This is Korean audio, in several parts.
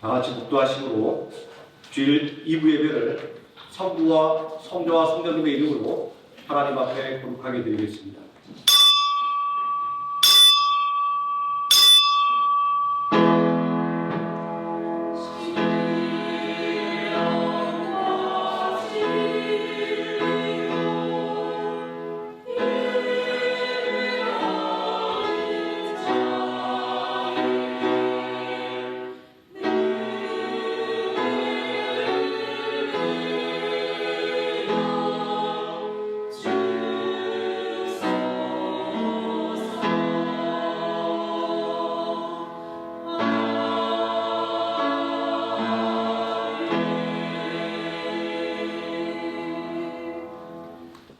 다 같이 묵도하심으로 주일 2부 예배를 성부와 성자와 성령님의 이름으로 하나님 앞에 거룩하게 드리겠습니다.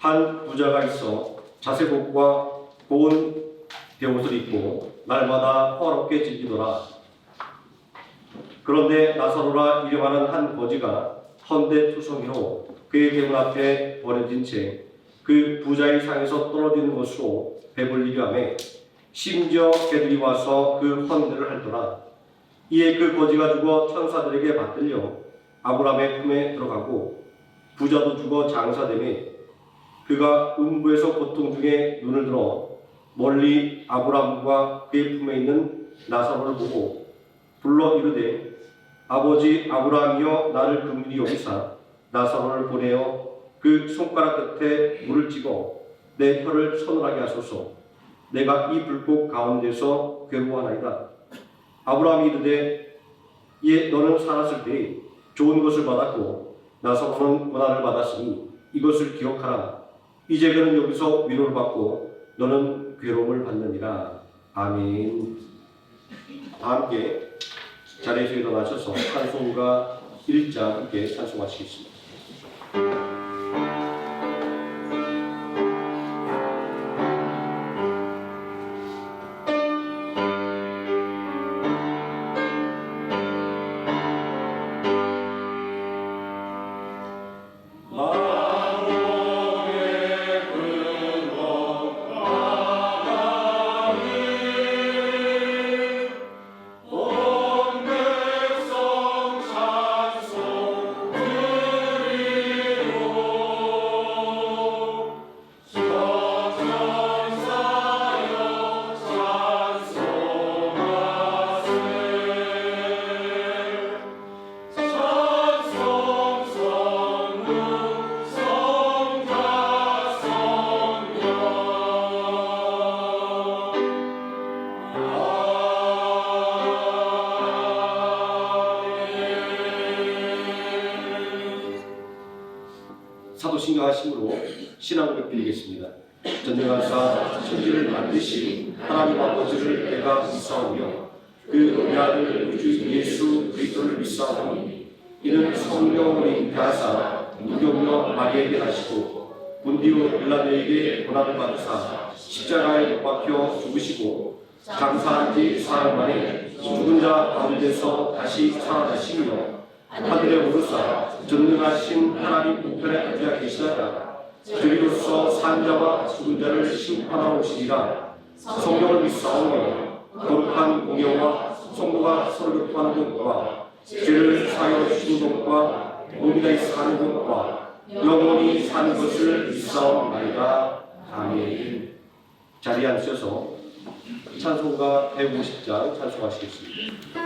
한 부자가 있어 자색옷과 고운 베옷을 입고 날마다 화롭게 즐기더라. 그런데 나사로라 이름하는 한 거지가 헌데투성이로 그의 대문 앞에 버려진 채 그 부자의 상에서 떨어지는 것으로 배불리려 하매 심지어 개들이 와서 그 헌대를 핥더라. 이에 그 거지가 죽어 천사들에게 받들려 아브라함의 품에 들어가고 부자도 죽어 장사되매 그가 음부에서 고통 중에 눈을 들어 멀리 아브라함과 그의 품에 있는 나사로를 보고 불러 이르되 아버지 아브라함이여 나를 긍휼히 여기사 나사로를 보내어 그 손가락 끝에 물을 찍어 내 혀를 서늘하게 하소서. 내가 이 불꽃 가운데서 괴로워하나이다. 아브라함이 이르되 예 너는 살았을 때 좋은 것을 받았고 나사로는 고난을 받았으니 이것을 기억하라. 이제 그는 여기서 위로를 받고 너는 괴로움을 받느니라. 아멘. 다 함께 자리에서 일어나셔서 찬송가 1장 함께 찬송하시겠습니다. 사도신경하심으로 신앙을 드리겠습니다. 전능하사 천지를 만드신 하나님 아버지를 내가 믿사오며 그 외아들 우주 예수 그리스도를 믿사오니 이는 성령으로 잉태하사 무교며 마리아에게 나시고 본디오 빌라도에게 고난을 받으사 십자가에 못 박혀 죽으시고 장사한 지 사흘 만에 죽은 자 가운데서 다시 살아나시며 하늘에 오르사 전능하신 하나님 우편에 앉아 계시다가 저리로서 산자와 죽은 자를 심판하러 오시리라. 성령을 믿사오며 거룩한 공예와 성도가 서로 교통하는 것과 죄를 사하여 주시는 것과 몸이 다시 사는 것과 영원히 사는 것을 믿사옵나이다. 아멘. 자리에 앉으셔서 찬송가 150장 찬송하시겠습니다.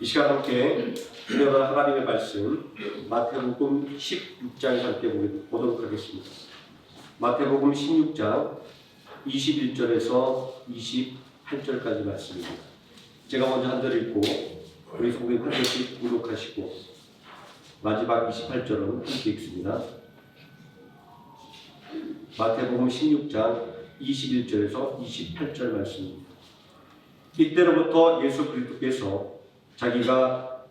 시간 함께 은혜로운 하나님의 말씀 마태복음 16장에서 함께 보도록 하겠습니다. 마태복음 16장 21절에서 28절까지 말씀입니다. 제가 먼저 한 절 읽고 우리 성도님 한 절씩 묵독하시고 마지막 28절은 함께 읽습니다. 마태복음 16장 21절에서 28절 말씀입니다. 이때로부터 예수 그리스도께서 자기가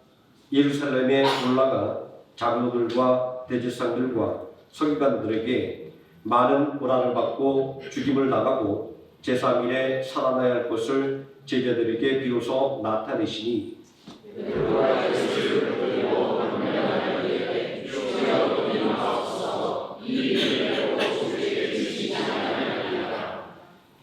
예루살렘에 올라가 장로들과 대제사장들과 서기관들에게 많은 고난을 받고 죽임을 당하고 제3일에 살아나야 할 것을 제자들에게 비로소 나타내시니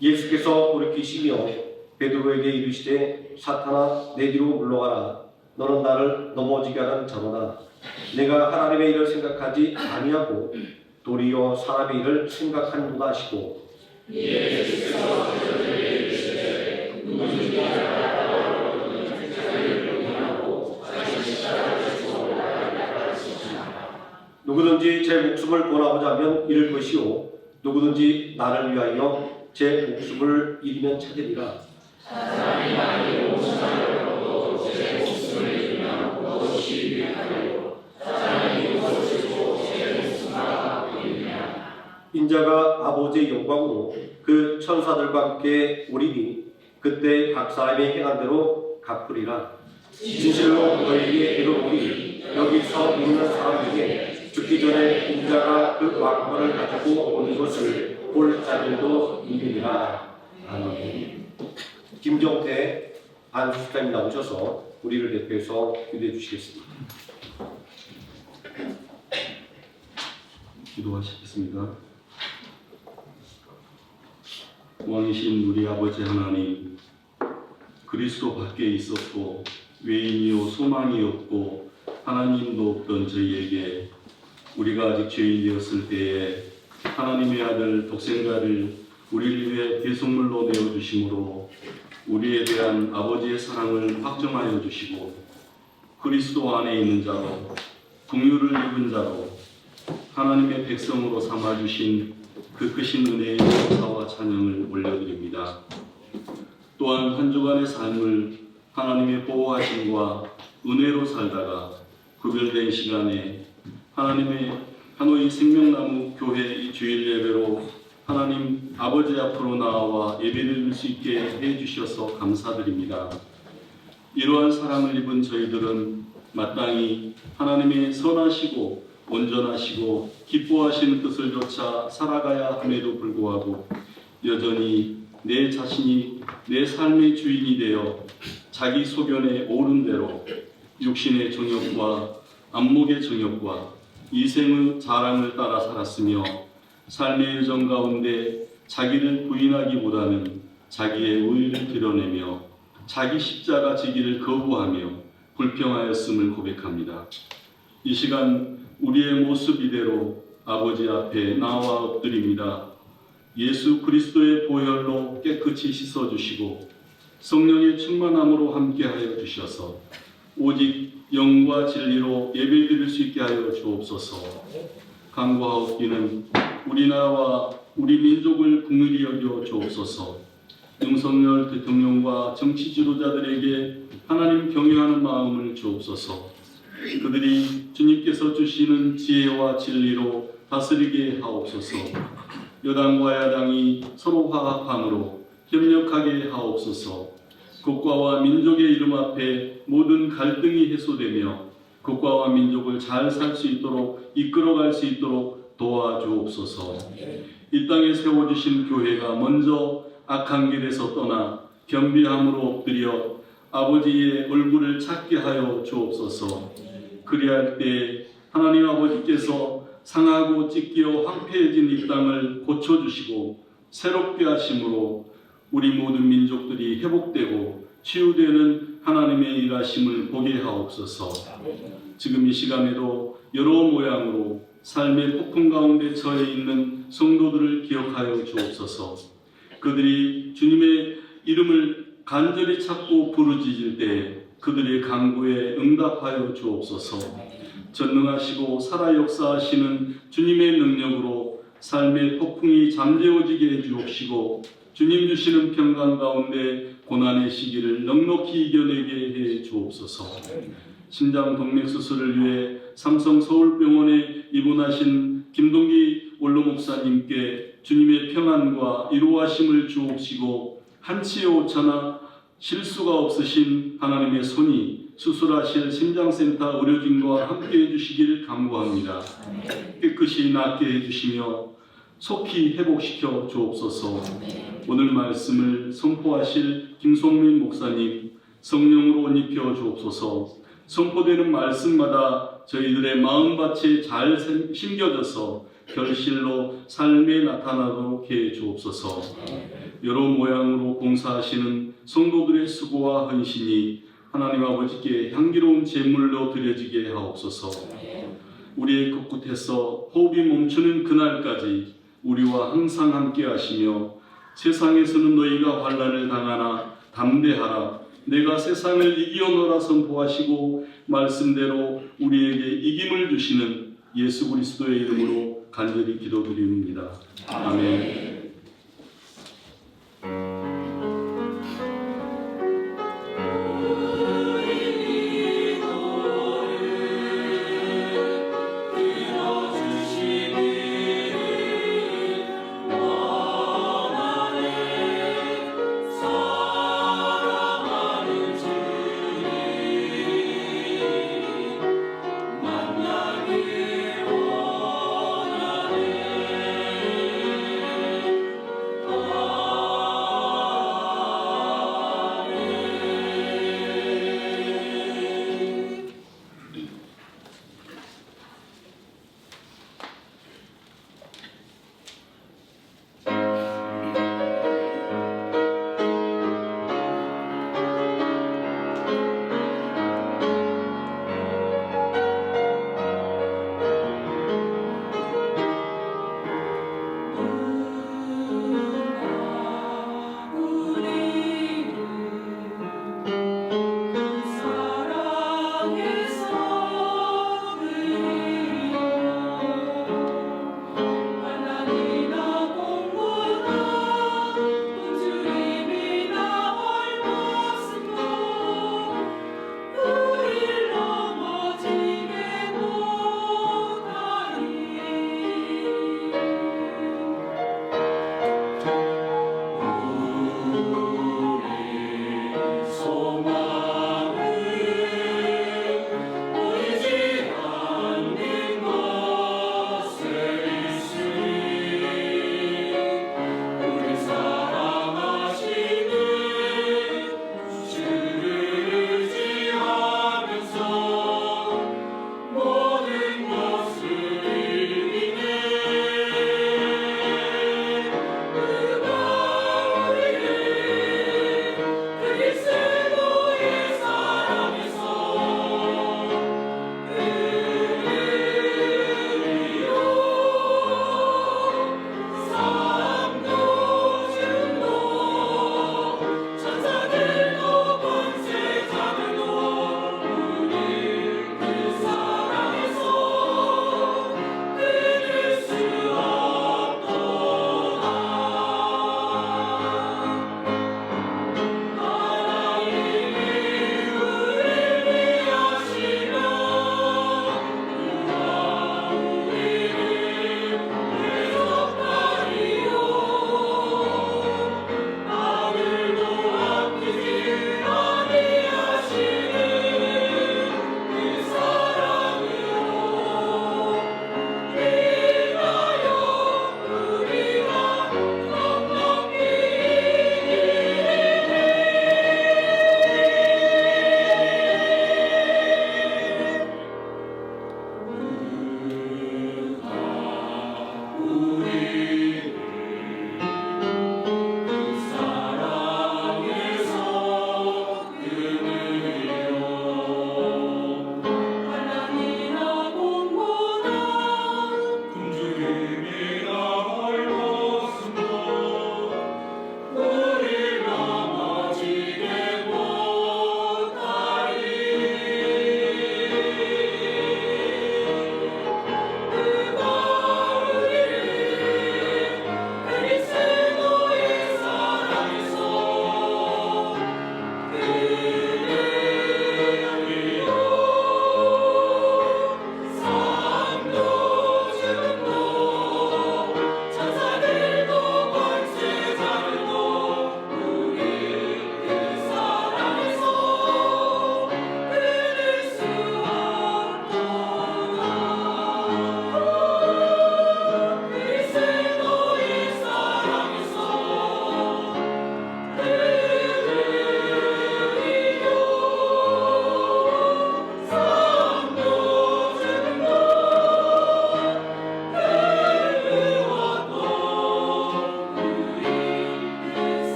예수께서 돌이키시며 베드로에게 이르시되 사탄아 내 뒤로 물러가라. 너는 나를 넘어지게 하는 자로다. 내가 하나님의 일을 생각하지 아니하고 도리어 사람의 일을 생각하는도다 하시고 예수께서 그들에게 이르시되 누구든지 누구든지 제 목숨을 구원하고자 하면 잃을 것이요 누구든지 나를 위하여 제 목숨을 잃으면 찾으리라. 사람이 많이 목숨을 얻어도 제 목숨을 잃으면 무엇이 유익하리요? 사람이 무엇을 주고 제 목숨을 잃으냐? 인자가 아버지의 영광으로 그 천사들과 함께 오리니 그때 각 사람이 행한 대로 갚으리라. 진실로 너희에게 이르노니 여기서 있는 사람에게 죽기 전에 인자가 그 왕권을 가지고 오는 것을 볼 자들도 있느니라. 아멘. 김정태 안수사님 나오셔서 우리를 대표해서 기도해 주시겠습니다. 기도하시겠습니다. 왕이신 우리 아버지 하나님, 그리스도 밖에 있었고 외인이요 소망이 없고 하나님도 없던 저희에게 우리가 아직 죄인이었을 때에 하나님의 아들 독생자를 우리를 위해 대속물로 내어주심으로 우리에 대한 아버지의 사랑을 확정하여 주시고 그리스도 안에 있는 자로 긍휼을 입은 자로 하나님의 백성으로 삼아주신 그 크신 은혜의 감사와 찬양을 올려드립니다. 또한 한 주간의 삶을 하나님의 보호하심과 은혜로 살다가 구별된 시간에 하나님의 하노이 생명나무 교회 이 주일 예배로 하나님 아버지 앞으로 나와 예배드릴 수 있게 해주셔서 감사드립니다. 이러한 사랑을 입은 저희들은 마땅히 하나님의 선하시고 온전하시고 기뻐하시는 뜻을 좇아 살아가야 함에도 불구하고 여전히 내 자신이 내 삶의 주인이 되어 자기 소견에 오른 대로 육신의 정욕과 안목의 정욕과 이생의 자랑을 따라 살았으며 삶의 여정 가운데 자기를 부인하기보다는 자기의 의의를 드러내며 자기 십자가 지기를 거부하며 불평하였음을 고백합니다. 이 시간 우리의 모습 이대로 아버지 앞에 나와 엎드립니다. 예수 그리스도의 보혈로 깨끗이 씻어주시고 성령의 충만함으로 함께하여 주셔서 오직 영과 진리로 예배드릴 수 있게 하여 주옵소서. 간구하옵기는 우리나라와 우리 민족을 긍휼히 여겨 주옵소서. 윤석열 대통령과 정치 지도자들에게 하나님 경외하는 마음을 주옵소서. 그들이 주님께서 주시는 지혜와 진리로 다스리게 하옵소서. 여당과 야당이 서로 화합함으로 협력하게 하옵소서. 국가와 민족의 이름 앞에 모든 갈등이 해소되며 국가와 민족을 잘 살 수 있도록 이끌어갈 수 있도록 도와주옵소서. 이 땅에 세워주신 교회가 먼저 악한 길에서 떠나 겸비함으로 엎드려 아버지의 얼굴을 찾게 하여 주옵소서. 그리할 때 하나님 아버지께서 상하고 찢겨 황폐해진 이 땅을 고쳐주시고 새롭게 하심으로 우리 모든 민족들이 회복되고 치유되는 하나님의 일하심을 보게 하옵소서. 지금 이 시간에도 여러 모양으로 삶의 폭풍 가운데 처해 있는 성도들을 기억하여 주옵소서. 그들이 주님의 이름을 간절히 찾고 부르짖을 때 그들의 간구에 응답하여 주옵소서. 전능하시고 살아 역사하시는 주님의 능력으로 삶의 폭풍이 잠재워지게 해 주옵시고 주님 주시는 평강 가운데 고난의 시기를 넉넉히 이겨내게 해 주옵소서. 심장 동맥 수술을 위해 삼성 서울병원에 입원하신 김동기 원로 목사님께 주님의 평안과 이루하심을 주옵시고 한치의 오차나 실수가 없으신 하나님의 손이 수술하실 심장센터 의료진과 함께 해주시길 간구합니다. 깨끗이 낫게 해주시며 속히 회복시켜 주옵소서. 오늘 말씀을 선포하실 김송민 목사님 성령으로 옷 입혀 주옵소서. 선포되는 말씀마다 저희들의 마음밭에 잘 심겨져서 결실로 삶에 나타나도록 해 주옵소서. 여러 모양으로 봉사하시는 성도들의 수고와 헌신이 하나님 아버지께 향기로운 제물로 드려지게 하옵소서. 우리의 끝끝에서 호흡이 멈추는 그날까지 우리와 항상 함께 하시며 세상에서는 너희가 환난을 당하나 담대하라. 내가 세상을 이기어노라 선포하시고 말씀대로 우리에게 이김을 주시는 예수 그리스도의 이름으로 간절히 기도드립니다. 아멘.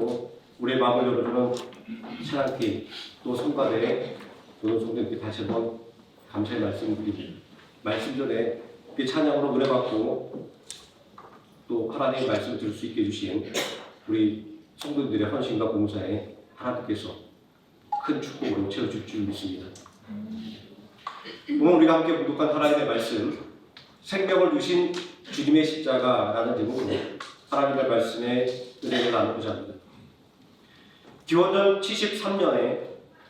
마지막으로 우리의 마음을 열어주는 찬양팀 또 성가대 모든 성도님께 다시 한번 감사의 말씀드립니다. 말씀 전에 이 찬양으로 은혜 받고 또 하나님의 말씀을 들을 수 있게 해주신 우리 성도들의 헌신과 봉사에 하나님께서 큰 축복으로 채워줄 줄 믿습니다. 오늘 우리가 함께 묵독한 하나님의 말씀, 생명을 주신 주님의 십자가라는 제목으로 하나님의 말씀에 은혜를 나누고자 합니다. 기원전 73년에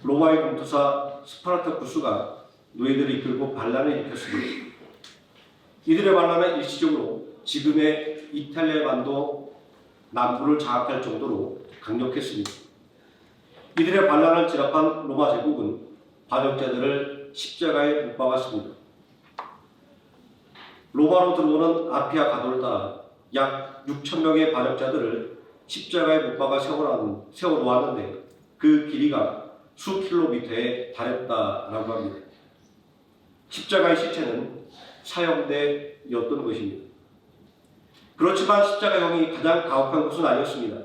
로마의 공투사 스파르타쿠스가 노예들을 이끌고 반란을 일으켰습니다. 이들의 반란은 일시적으로 지금의 이탈리아 반도 남부를 장악할 정도로 강력했습니다. 이들의 반란을 진압한 로마 제국은 반역자들을 십자가에 못 박았습니다. 로마로 들어오는 아피아 가도를 따라 약 6,000명의 반역자들을 십자가에 못 박아 세워놓았는데 그 길이가 수 킬로미터에 달했다라고 합니다. 십자가의 시체는 사형대였던 것입니다. 그렇지만 십자가형이 가장 가혹한 것은 아니었습니다.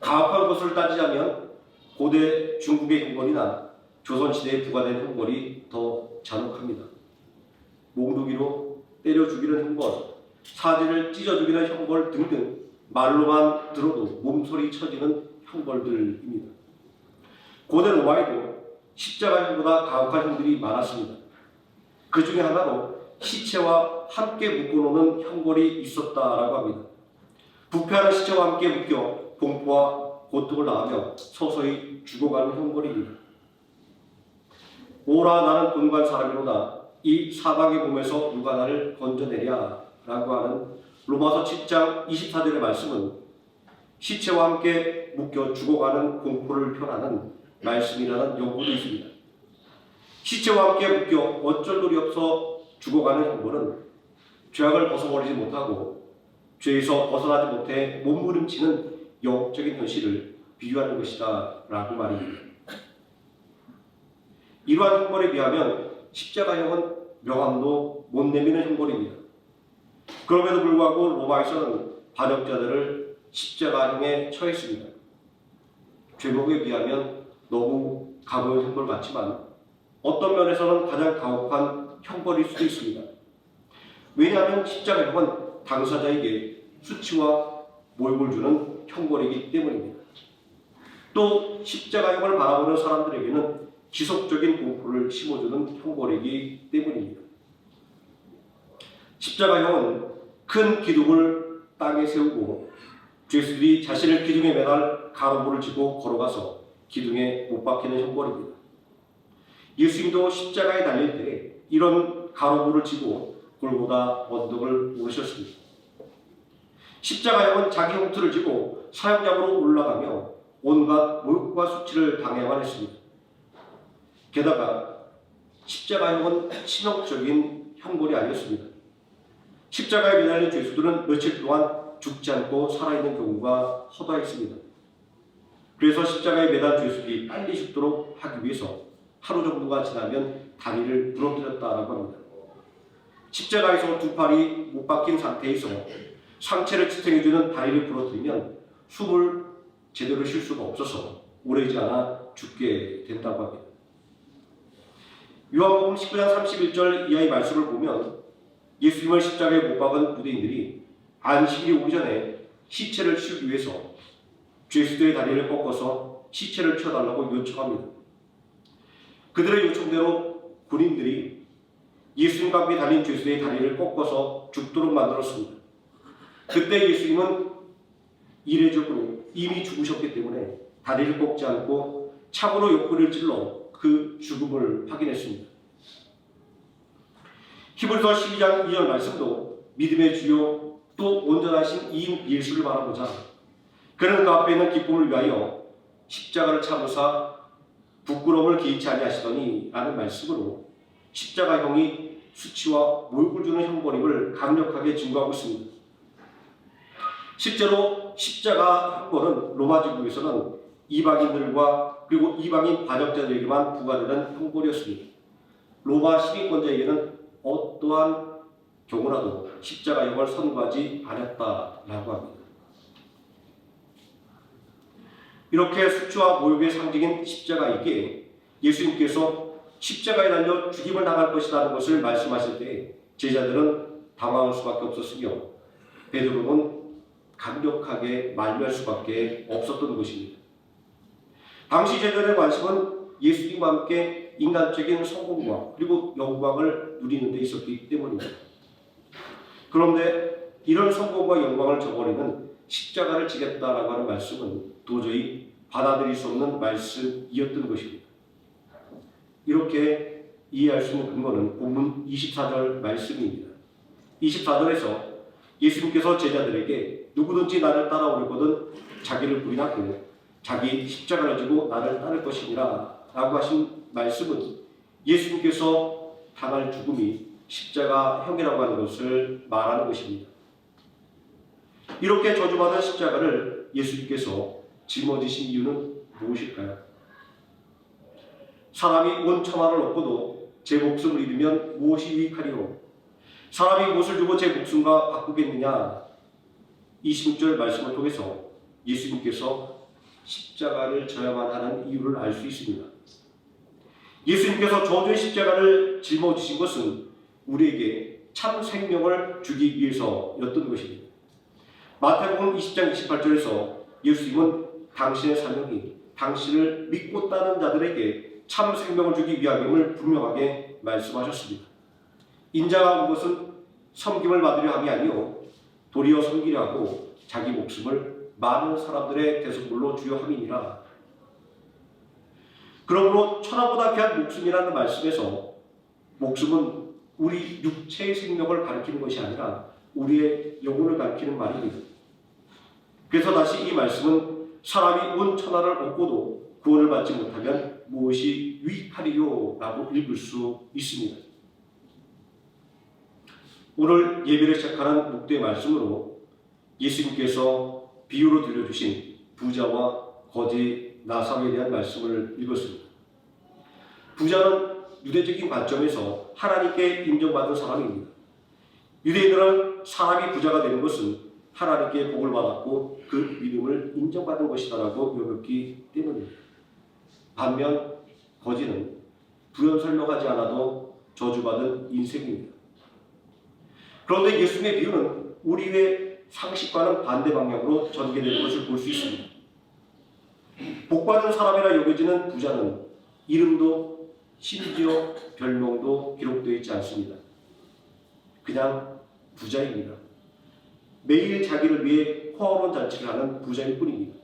가혹한 것을 따지자면 고대 중국의 형벌이나 조선시대에 부과된 형벌이 더 잔혹합니다. 몽둥이로 때려 죽이는 형벌, 사지를 찢어 죽이는 형벌 등등 말로만 들어도 몸소리 쳐지는 형벌들입니다. 고대 로마에도 십자가형보다 가혹한 형들이 많았습니다. 그 중에 하나로 시체와 함께 묶어놓는 형벌이 있었다라고 합니다. 부패하는 시체와 함께 묶여 공포와 고통을 당하며 서서히 죽어가는 형벌입니다. 오라 나는 돈관 사람이로다 이 사방의 몸에서 누가 나를 건져내랴 라고 하는 로마서 7장 24절의 말씀은 시체와 함께 묶여 죽어가는 공포를 표현하는 말씀이라는 연구도 있습니다. 시체와 함께 묶여 어쩔 도리 없어 죽어가는 형벌은 죄악을 벗어버리지 못하고 죄에서 벗어나지 못해 몸부림치는 영적인 현실을 비유하는 것이다 라고 말입니다. 이러한 형벌에 비하면 십자가형은 명함도 못 내미는 형벌입니다. 그럼에도 불구하고 로마에서는 반역자들을 십자가형에 처했습니다. 죄목에 비하면 너무 가벼운 형벌 같지만 어떤 면에서는 가장 가혹한 형벌일 수도 있습니다. 왜냐하면 십자가형은 당사자에게 수치와 모욕을 주는 형벌이기 때문입니다. 또 십자가형을 바라보는 사람들에게는 지속적인 공포를 심어주는 형벌이기 때문입니다. 십자가형은 큰 기둥을 땅에 세우고 죄수들이 자신을 기둥에 매달 가로물을 쥐고 걸어가서 기둥에 못 박히는 형벌입니다. 예수님도 십자가에 달릴 때 이런 가로물을 쥐고 골고다 언덕을 오르셨습니다. 십자가형은 자기 흉투를 쥐고 사형장으로 올라가며 온갖 모욕과 수치를 당해야만 했습니다. 게다가 십자가형은 치명적인 형벌이 아니었습니다. 십자가에 매달린 죄수들은 며칠 동안 죽지 않고 살아있는 경우가 허다했습니다. 그래서 십자가에 매달린 죄수들이 빨리 죽도록 하기 위해서 하루 정도가 지나면 다리를 부러뜨렸다라고 합니다. 십자가에서 두 팔이 못 박힌 상태에서 상체를 지탱해주는 다리를 부러뜨리면 숨을 제대로 쉴 수가 없어서 오래지 않아 죽게 된다고 합니다. 요한복음 19장 31절 이하의 말씀을 보면 예수님을 십자가에 못 박은 유대인들이 안식일이 오기 전에 시체를 치우기 위해서 죄수들의 다리를 꺾어서 시체를 치워달라고 요청합니다. 그들의 요청대로 군인들이 예수님과 함께 달린 죄수들의 다리를 꺾어서 죽도록 만들었습니다. 그때 예수님은 이례적으로 이미 죽으셨기 때문에 다리를 꺾지 않고 참으로 옆구리를 찔러 그 죽음을 확인했습니다. 히브리서 12장 2절 말씀도 믿음의 주요 또 온전하신 이인 예수를 바라보자 그는 그 앞에 있는 기쁨을 위하여 십자가를 참으사 부끄러움을 개의치 아니하시더니 라는 말씀으로 십자가형이 수치와 모욕을 주는 형벌임을 강력하게 증거하고 있습니다. 실제로 십자가 형벌은 로마 제국에서는 이방인들과 그리고 이방인 반역자들에게만 부과되는 형벌이었습니다. 로마 시민권자에게는 어떠한 경우라도 십자가형을 선고하지 않았다라고 합니다. 이렇게 수치와 모욕의 상징인 십자가이기에 예수님께서 십자가에 달려 죽임을 당할 것이라는 것을 말씀하실 때 제자들은 당황할 수밖에 없었으며 베드로는 강력하게 만류할 수밖에 없었던 것입니다. 당시 제자들의 관심은 예수님과 함께 인간적인 성공과 그리고 영광을 누리는 데 있었기 때문입니다. 그런데 이런 성공과 영광을 저버리는 십자가를 지겠다라고 하는 말씀은 도저히 받아들일 수 없는 말씀이었던 것입니다. 이렇게 이해할 수 있는 근거는 본문 24절 말씀입니다. 24절에서 예수님께서 제자들에게 누구든지 나를 따라오려거든 자기를 부인하고 자기 십자가를 지고 나를 따를 것이니라 라고 하신 말씀은 예수님께서 당할 죽음이 십자가형이라고 하는 것을 말하는 것입니다. 이렇게 저주받은 십자가를 예수님께서 짊어지신 이유는 무엇일까요? 사람이 온 천하를 얻고도 제 목숨을 잃으면 무엇이 유익하리요? 사람이 무엇을 주고 제 목숨과 바꾸겠느냐? 26절 말씀을 통해서 예수님께서 십자가를 져야만 하는 이유를 알 수 있습니다. 예수님께서 저주의 십자가를 짊어지신 것은 우리에게 참 생명을 주기 위해서였던 것입니다. 마태복음 20장 28절에서 예수님은 당신의 사명이 당신을 믿고 따르는 자들에게 참 생명을 주기 위함임을 분명하게 말씀하셨습니다. 인자가 온 것은 섬김을 받으려 함이 아니요 도리어 섬기려 하고 자기 목숨을 많은 사람들의 대속물로 주려 함이니라. 그러므로 천하보다 귀한 목숨이라는 말씀에서 목숨은 우리 육체의 생명을 가리키는 것이 아니라 우리의 영혼을 가리키는 말입니다. 그래서 다시 이 말씀은 사람이 온 천하를 얻고도 구원을 받지 못하면 무엇이 유익하리요? 라고 읽을 수 있습니다. 오늘 예배를 시작하는 묵도의 말씀으로 예수님께서 비유로 들려주신 부자와 거지 나사로에 대한 말씀을 읽었습니다. 부자는 유대적인 관점에서 하나님께 인정받은 사람입니다. 유대인들은 사람이 부자가 되는 것은 하나님께 복을 받았고 그 믿음을 인정받은 것이다라고 여겼기 때문입니다. 반면 거지는 부연 설명하지 않아도 저주받은 인생입니다. 그런데 예수님의 비유는 우리의 상식과는 반대 방향으로 전개되는 것을 볼 수 있습니다. 복받은 사람이라 여겨지는 부자는 이름도 심지어 별명도 기록되어 있지 않습니다. 그냥 부자입니다. 매일 자기를 위해 화원원 잔치를 하는 부자일 뿐입니다.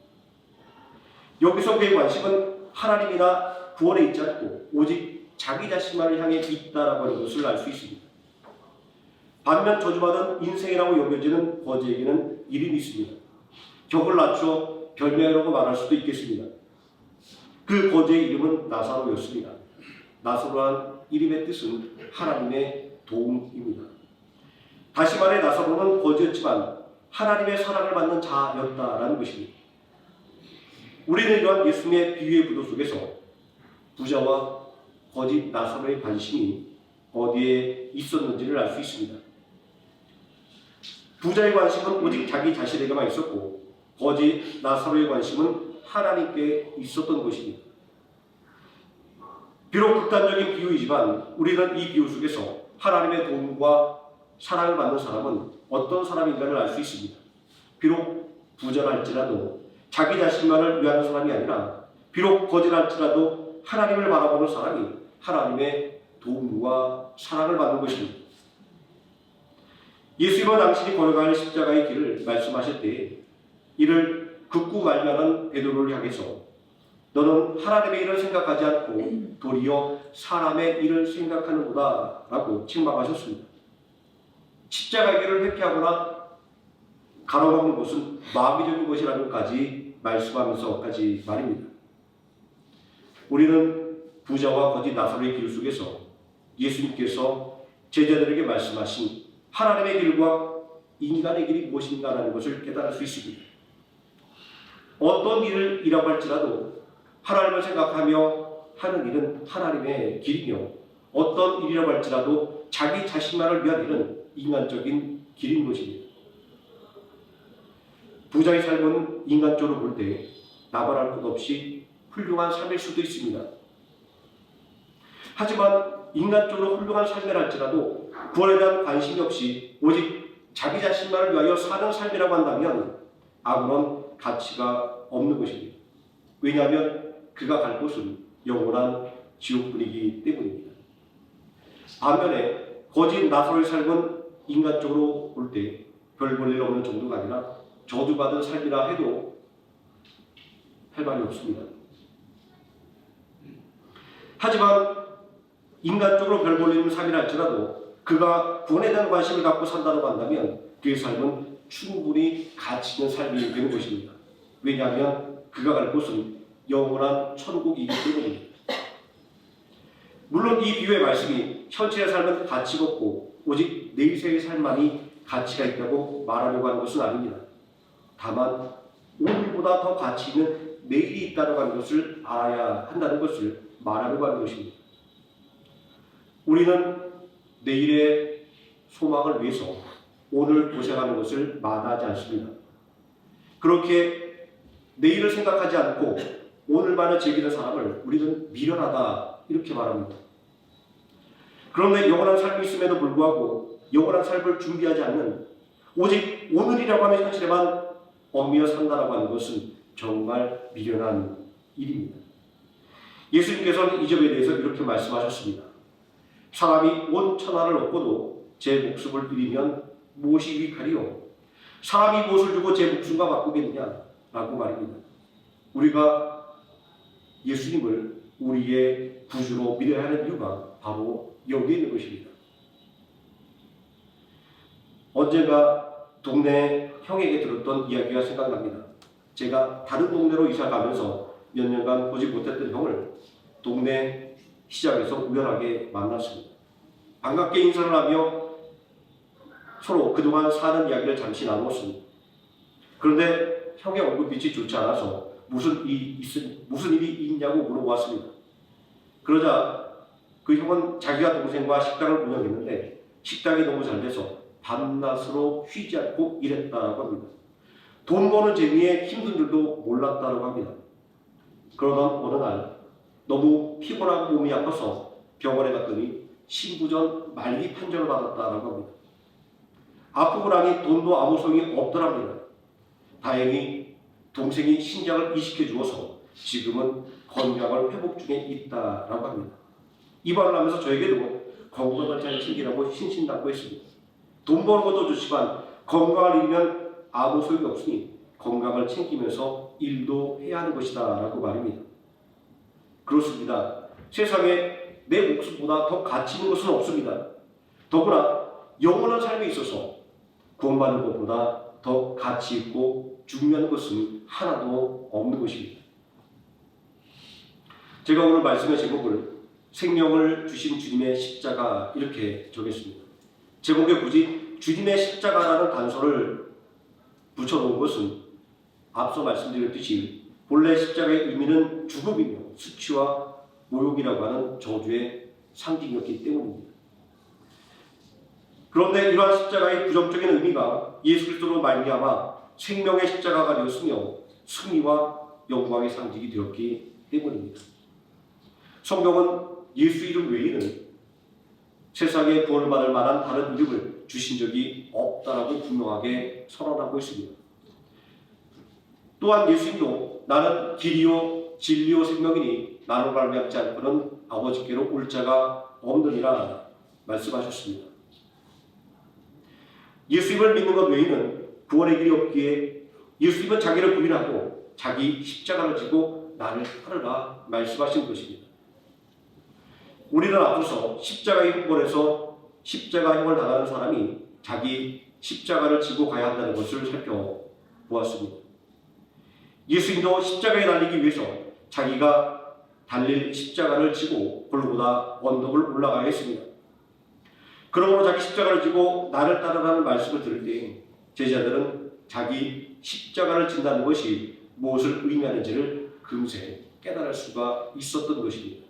여기서 그의 관심은 하나님이나 구원에 있지 않고 오직 자기 자신만을 향해 있다라고 하는 것을 알 수 있습니다. 반면 저주받은 인생이라고 여겨지는 거지에게는 이름이 있습니다. 격을 낮춰 별명이라고 말할 수도 있겠습니다. 그 거지의 이름은 나사로였습니다. 나사로란 이름의 뜻은 하나님의 도움입니다. 다시 말해 나사로는 거지였지만 하나님의 사랑을 받는 자였다라는 것입니다. 우리는 이러한 예수님의 비유의 구도 속에서 부자와 거지 나사로의 관심이 어디에 있었는지를 알 수 있습니다. 부자의 관심은 오직 자기 자신에게만 있었고 거지 나사로의 관심은 하나님께 있었던 것입니다. 비록 극단적인 비유이지만 우리는 이 비유 속에서 하나님의 도움과 사랑을 받는 사람은 어떤 사람인가를 알 수 있습니다. 비록 부자랄지라도 자기 자신만을 위하는 사람이 아니라 비록 거지랄지라도 하나님을 바라보는 사람이 하나님의 도움과 사랑을 받는 것입니다. 예수님은 당신이 걸어갈 십자가의 길을 말씀하실 때 이를 긋고 말려는 베드로를 향해서 너는 하나님의 일을 생각하지 않고 도리어 사람의 일을 생각하는구나 라고 책망하셨습니다. 십자가의 길을 회피하거나 가로막는 것은 마귀적인 것이라는 것까지 말씀하면서까지 말입니다. 우리는 부자와 거지 나사로의 길 속에서 예수님께서 제자들에게 말씀하신 하나님의 길과 인간의 길이 무엇인가라는 것을 깨달을 수 있습니다. 어떤 일을 이라고 할지라도 하나님을 생각하며 하는 일은 하나님의 길이며 어떤 일이라고 할지라도 자기 자신만을 위한 일은 인간적인 길인 것입니다. 부자의 삶은 인간적으로 볼 때 나발할 것 없이 훌륭한 삶일 수도 있습니다. 하지만 인간적으로 훌륭한 삶을 할지라도 구원에 대한 관심이 없이 오직 자기 자신만을 위하여 사는 삶이라고 한다면 아무런 가치가 없는 것입니다. 왜냐하면 그가 갈 곳은 영원한 지옥뿐이기 때문입니다. 반면에 거짓 나사로의 삶은 인간적으로 볼 때 별 볼 일 없는 정도가 아니라 저주받은 삶이라 해도 할 말이 없습니다. 하지만 인간적으로 별 볼 일 없는 삶이라 할지라도 그가 구원에 대한 관심을 갖고 산다고 한다면 그의 삶은 충분히 가치 있는 삶이 되는 것입니다. 왜냐하면 그가 갈 곳은 영원한 천국이기 때문입니다. 물론 이 비유의 말씀이 현실의 삶은 가치가 없고 오직 내일의 삶만이 가치가 있다고 말하려고 하는 것은 아닙니다. 다만 오늘보다 더 가치 있는 내일이 있다고 하는 것을 알아야 한다는 것을 말하려고 하는 것입니다. 우리는 내일의 소망을 위해서 오늘 고생하는 것을 마다하지 않습니다. 그렇게 내일을 생각하지 않고 오늘만을 즐기는 사람을 우리는 미련하다 이렇게 말합니다. 그런데 영원한 삶이 있음에도 불구하고 영원한 삶을 준비하지 않는 오직 오늘이라고 하는 현실에만 얽매여 산다라고 하는 것은 정말 미련한 일입니다. 예수님께서는 이 점에 대해서 이렇게 말씀하셨습니다. 사람이 온 천하를 얻고도 제 목숨을 잃으면 무엇이 유익하리요? 사람이 무엇을 주고 제 목숨과 바꾸겠느냐라고 말입니다. 우리가 예수님을 우리의 구주로 믿어야 하는 이유가 바로 여기에 있는 것입니다. 언젠가 동네 형에게 들었던 이야기가 생각납니다. 제가 다른 동네로 이사 가면서 몇 년간 보지 못했던 형을 동네 시장에서 우연하게 만났습니다. 반갑게 인사를 하며 서로 그동안 사는 이야기를 잠시 나누었습니다. 그런데 형의 얼굴빛이 좋지 않아서 무슨 일이 있냐고 물어보았습니다. 그러자 그 형은 자기가 동생과 식당을 운영했는데 식당이 너무 잘 돼서 밤낮으로 쉬지 않고 일했다고 합니다. 돈 버는 재미에 힘든 줄도 몰랐다고 합니다. 그러던 어느 날 너무 피곤하고 몸이 아파서 병원에 갔더니 신부전 말기 판정을 받았다고 합니다. 아프고 나니 돈도 아무 소용이 없더랍니다. 다행히 동생이 신장을 이식해 주어서 지금은 건강을 회복 중에 있다라고 합니다. 이 말을 하면서 저에게도 건강을 잘 챙기라고 신신당부했습니다. 돈 버는 것도 좋지만 건강을 잃으면 아무 소용이 없으니 건강을 챙기면서 일도 해야 하는 것이다 라고 말입니다. 그렇습니다. 세상에 내 목숨보다 더 가치 있는 것은 없습니다. 더구나 영원한 삶에 있어서 구원받는 것보다 더 가치 있고 중요한 것은 하나도 없는 것입니다. 제가 오늘 말씀의 제목을 생명을 주신 주님의 십자가 이렇게 정했습니다. 제목에 굳이 주님의 십자가라는 단서를 붙여놓은 것은 앞서 말씀드렸듯이 본래 십자가의 의미는 죽음이며 수치와 모욕이라고 하는 저주의 상징이었기 때문입니다. 그런데 이러한 십자가의 부정적인 의미가 예수 그리스도로 말미암아 생명의 십자가가 되었으며 승리와 영광의 상징이 되었기 때문입니다. 성경은 예수 이름 외에는 세상에 구원을 받을 만한 다른 이름을 주신 적이 없다라고 분명하게 선언하고 있습니다. 또한 예수님도 나는 길이요 진리요 생명이니 나로 말미암지 않고는 아버지께로 올 자가 없느니라 말씀하셨습니다. 예수님을 믿는 것 외에는 구원의 길이 없기에 예수님은 자기를 부인하고 자기 십자가를 지고 나를 따르라 말씀하신 것입니다. 우리는 앞서서 십자가의 후보에서 십자가형을 당하는 사람이 자기 십자가를 지고 가야 한다는 것을 살펴보았습니다. 예수님도 십자가에 달리기 위해서 자기가 달릴 십자가를 지고 골고다 언덕을 올라가야 했습니다. 그러므로 자기 십자가를 지고 나를 따르라는 말씀을 들을 때 제자들은 자기 십자가를 진다는 것이 무엇을 의미하는지를 금세 깨달을 수가 있었던 것입니다.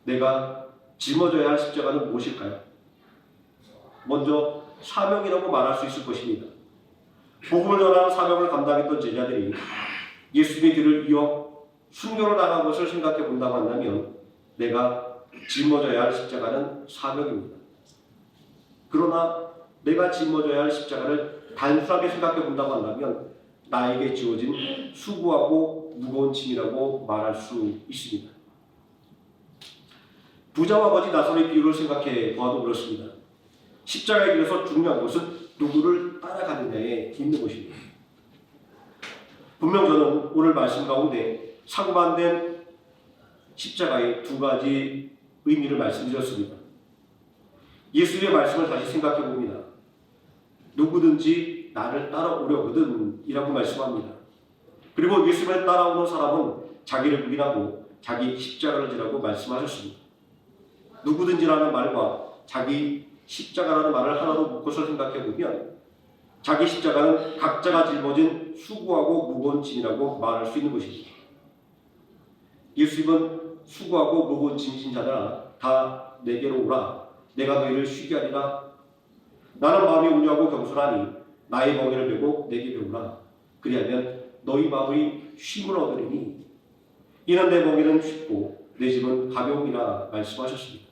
내가 짊어져야 할 십자가는 무엇일까요? 먼저 사명이라고 말할 수 있을 것입니다. 복음을 전하는 사명을 감당했던 제자들이 예수님의 길을 이어 순교로 나간 것을 생각해 본다고 한다면 내가 짊어져야 할 십자가는 사명입니다. 그러나 내가 짊어져야 할 십자가를 단순하게 생각해 본다고 한다면 나에게 지어진 수고하고 무거운 짐이라고 말할 수 있습니다. 부자와 거지 나사로의 비유를 생각해 보아도 그렇습니다. 십자가의 길에서 중요한 것은 누구를 따라가느냐에 있는 것입니다. 분명 저는 오늘 말씀 가운데 상반된 십자가의 두 가지 의미를 말씀드렸습니다. 예수님의 말씀을 다시 생각해 봅니다. 누구든지 나를 따라오려거든 이라고 말씀합니다. 그리고 예수님을 따라오는 사람은 자기를 부인하고 자기 십자가를 지라고 말씀하셨습니다. 누구든지라는 말과 자기 십자가라는 말을 하나로 묶어서 생각해 보면 자기 십자가는 각자가 짊어진 수고하고 무거운 짐이라고 말할 수 있는 것입니다. 예수님은 수고하고 무거운 짐진 자들아 다 내게로 오라 내가 너희를 쉬게 하리라. 나는 마음이 온유하고 겸손하니 나의 멍에를 메고 내게 배우라. 그리하면 너희 마음이 쉼을 얻으리니 이는 내 멍에는 쉽고 내 짐은 가벼움이라 말씀하셨습니다.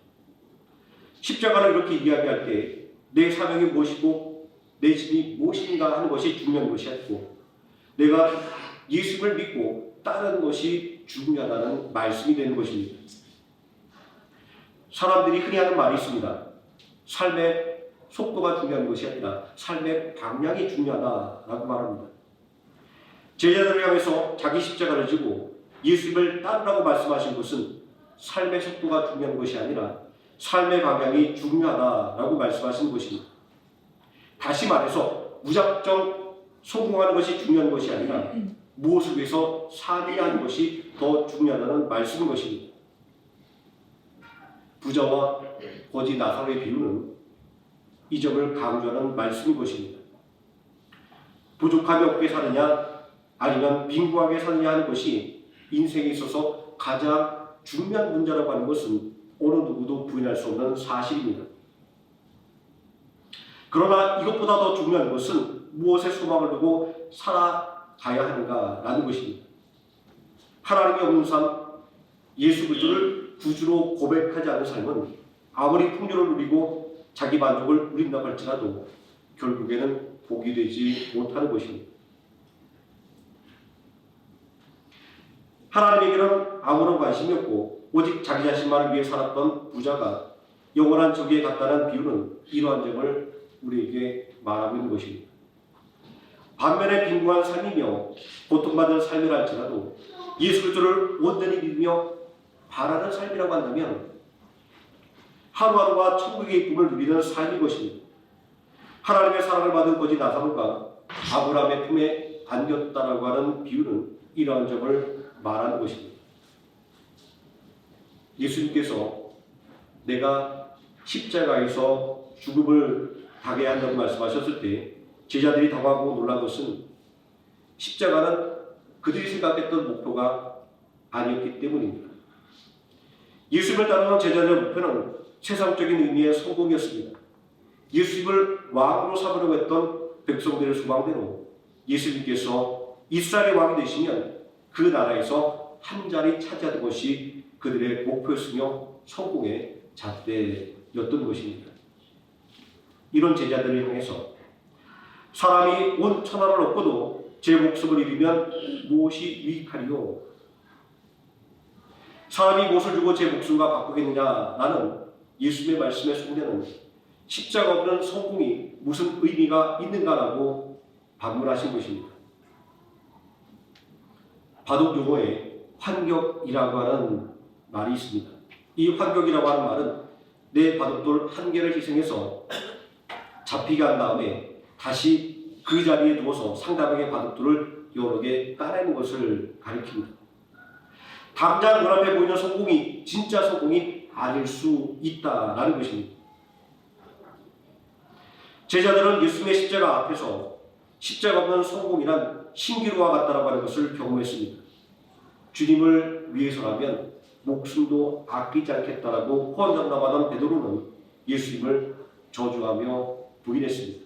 십자가를 이렇게 이야기할 때 내 사명이 무엇이고 내 짐이 무엇인가 하는 것이 중요한 것이 아니고 내가 예수를 믿고 따르는 것이 중요하다는 말씀이 되는 것입니다. 사람들이 흔히 하는 말이 있습니다. 삶의 속도가 중요한 것이 아니라 삶의 방향이 중요하다라고 말합니다. 제자들을 향해서 자기 십자가를 지고 예수님을 따르라고 말씀하신 것은 삶의 속도가 중요한 것이 아니라 삶의 방향이 중요하다라고 말씀하신 것입니다. 다시 말해서 무작정 성공하는 것이 중요한 것이 아니라 무엇을 위해서 살아야 하는 것이 더 중요하다는 말씀인 것입니다. 부자와 거지 나사로의 비유는 이 점을 강조하는 말씀인 것입니다. 부족함이 없게 사느냐 아니면 빈곤하게 사느냐 하는 것이 인생에 있어서 가장 중요한 문제라고 하는 것은 어느 누구도 부인할 수 없는 사실입니다. 그러나 이것보다 더 중요한 것은 무엇에 소망을 두고 살아가야 하는가라는 것입니다. 하나님이 없는 삶, 예수 그리스도를 구주로 고백하지 않은 삶은 아무리 풍요를 누리고 자기 만족을 누린다고 할지라도 결국에는 복이 되지 못하는 것입니다. 하나님에게는 아무런 관심이 없고 오직 자기 자신만을 위해 살았던 부자가 영원한 저기에 갔다는 비유는 이러한 점을 우리에게 말하고 있는 것입니다. 반면에 빈곤한 삶이며 고통받은 삶이라 할지라도 예수 그리스도를 온전히 믿으며 바라는 삶이라고 한다면 하루하루가 천국의 기쁨을 누리는 삶인 것입니다. 하나님의 사랑을 받은 거지 나사로가 아브라함의 품에 안겼다라고 하는 비유는 이러한 점을 말하는 것입니다. 예수님께서 내가 십자가에서 죽음을 당해야 한다고 말씀하셨을 때 제자들이 당하고 놀란 것은 십자가는 그들이 생각했던 목표가 아니었기 때문입니다. 예수님을 따르는 제자들의 목표는 세상적인 의미의 성공이었습니다. 예수님을 왕으로 삼으려고 했던 백성들의 소망대로 예수님께서 이스라엘의 왕이 되시면 그 나라에서 한 자리 차지하는 것이 그들의 목표였으며 성공의 잣대였던 것입니다. 이런 제자들을 향해서 사람이 온 천하를 얻고도 제 목숨을 잃으면 무엇이 유익하리요? 사람이 무엇을 주고 제 목숨과 바꾸겠느냐라는 예수님의 말씀에 속되는 십자가 없는 성공이 무슨 의미가 있는가라고 반문하신 것입니다. 바둑 용어에 환격이라고 하는 말이 있습니다. 이 환격이라고 하는 말은 내 바둑돌 한 개를 희생해서 잡히게 한 다음에 다시 그 자리에 두어서 상대방의 바둑돌을 여러 개 따내는 것을 가리킵니다. 당장 눈앞에 보이는 성공이 진짜 성공이 아닐 수 있다라는 것입니다. 제자들은 예수님의 십자가 앞에서 십자가 없는 성공이란 신기루와 같다라고 하는 것을 경험했습니다. 주님을 위해서라면 목숨도 아끼지 않겠다라고 호언장담하던 베드로는 예수님을 저주하며 부인했습니다.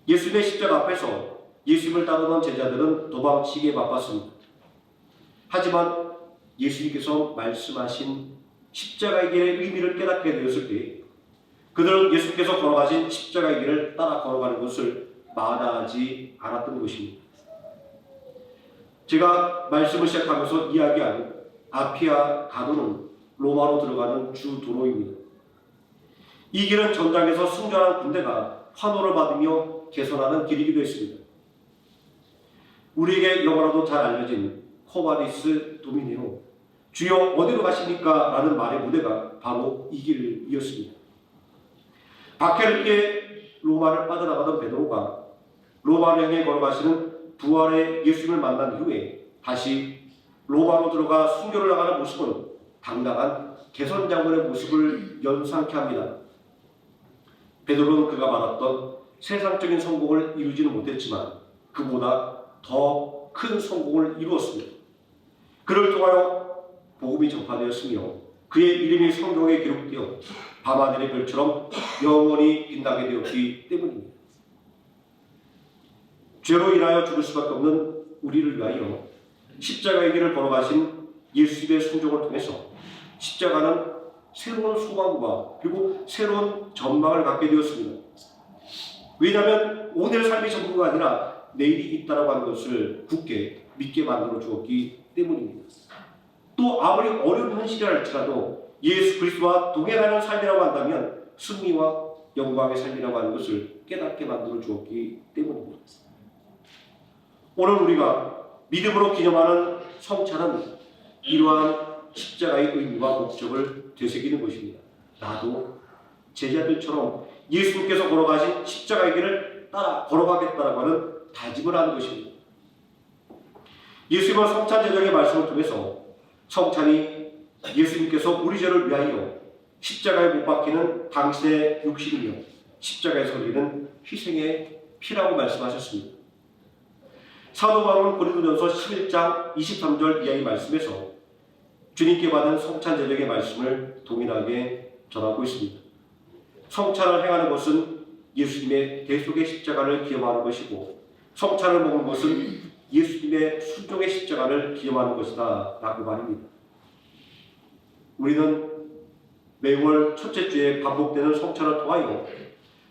예수님의 십자가 앞에서 예수님을 따르던 제자들은 도망치기에 바빴습니다. 하지만 예수님께서 말씀하신 십자가의 길의 의미를 깨닫게 되었을 때 그들은 예수님께서 걸어가신 십자가의 길을 따라 걸어가는 것을 마다하지 않았던 것입니다. 제가 말씀을 시작하면서 이야기한 아피아 가도는 로마로 들어가는 주 도로입니다. 이 길은 전장에서 승전한 군대가 환호를 받으며 개선하는 길이기도 했습니다. 우리에게 영어로도 잘 알려진 코바디스 도미니오, 주여 어디로 가십니까? 라는 말의 무대가 바로 이 길이었습니다. 박해롭게 로마를 빠져나가던 베드로가 로마를 향해 걸어가시는 부활의 예수님을 만난 이후에 다시 로마로 들어가 순교를 나가는 모습은 당당한 개선장군의 모습을 연상케 합니다. 베드로는 그가 말했던 세상적인 성공을 이루지는 못했지만 그보다 더 큰 성공을 이루었습니다. 그를 통하여 복음이 전파되었으며 그의 이름이 성경에 기록되어 밤하늘의 별처럼 영원히 빛나게 되었기 때문입니다. 죄로 인하여 죽을 수밖에 없는 우리를 위하여 십자가의 길을 걸어가신 예수님의 순종을 통해서 십자가는 새로운 소망과 그리고 새로운 전망을 갖게 되었습니다. 왜냐하면 오늘 삶이 전부가 아니라 내일이 있다라고 하는 것을 굳게 믿게 만들어 주었기 때문입니다. 또 아무리 어려운 현실이 할지라도 예수 그리스도와 동행하는 삶이라고 한다면 승리와 영광의 삶이라고 하는 것을 깨닫게 만들어 주었기 때문입니다. 오늘 우리가 믿음으로 기념하는 성찬은 이러한 십자가의 의미와 목적을 되새기는 것입니다. 나도 제자들처럼 예수님께서 걸어가신 십자가의 길을 따라 걸어가겠다라고 하는 다짐을 하는 것입니다. 예수님은 성찬 제정의 말씀을 통해서 성찬이 예수님께서 우리 죄를 위하여 십자가에 못 박히는 당신의 육신이며 십자가에서 흘리는 희생의 피라고 말씀하셨습니다. 사도 바울은 고린도전서 11장 23절 이하의 말씀에서 주님께 받은 성찬 제정의 말씀을 동일하게 전하고 있습니다. 성찬을 행하는 것은 예수님의 대속의 십자가를 기념하는 것이고 성찬을 먹는 것은 예수님의 순종의 십자가를 기념하는 것이다 라고 말입니다. 우리는 매월 첫째 주에 반복되는 성찬을 통하여